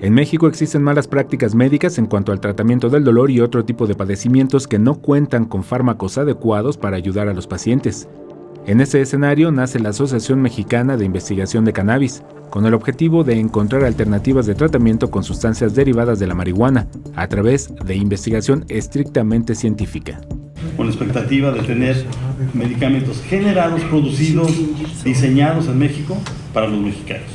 En México existen malas prácticas médicas en cuanto al tratamiento del dolor y otro tipo de padecimientos que no cuentan con fármacos adecuados para ayudar a los pacientes. En ese escenario nace la Asociación Mexicana de Investigación de Cannabis, con el objetivo de encontrar alternativas de tratamiento con sustancias derivadas de la marihuana, a través de investigación estrictamente científica. Con la expectativa de tener medicamentos generados, producidos, diseñados en México para los mexicanos.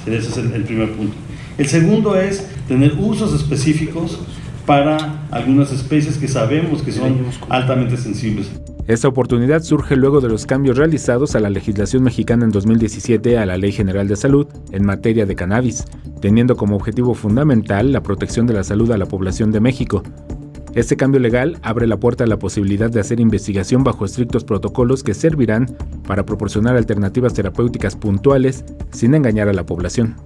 Ese es el primer punto. El segundo es tener usos específicos para algunas especies que sabemos que son altamente sensibles. Esta oportunidad surge luego de los cambios realizados a la legislación mexicana en 2017 a la Ley General de Salud en materia de cannabis, teniendo como objetivo fundamental la protección de la salud a la población de México. Este cambio legal abre la puerta a la posibilidad de hacer investigación bajo estrictos protocolos que servirán para proporcionar alternativas terapéuticas puntuales sin engañar a la población.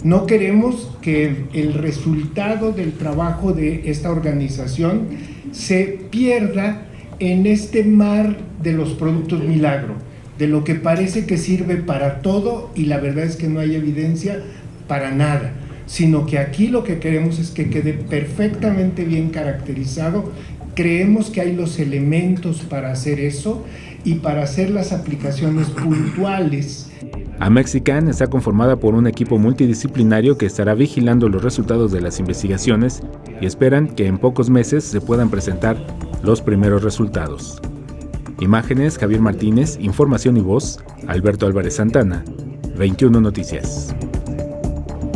No queremos que el resultado del trabajo de esta organización se pierda en este mar de los productos milagro, de lo que parece que sirve para todo y la verdad es que no hay evidencia para nada, sino que aquí lo que queremos es que quede perfectamente bien caracterizado. Creemos que hay los elementos para hacer eso y para hacer las aplicaciones puntuales. Amexican está conformada por un equipo multidisciplinario que estará vigilando los resultados de las investigaciones y esperan que en pocos meses se puedan presentar los primeros resultados. Imágenes: Javier Martínez, información y voz: Alberto Álvarez Santana, 21 Noticias.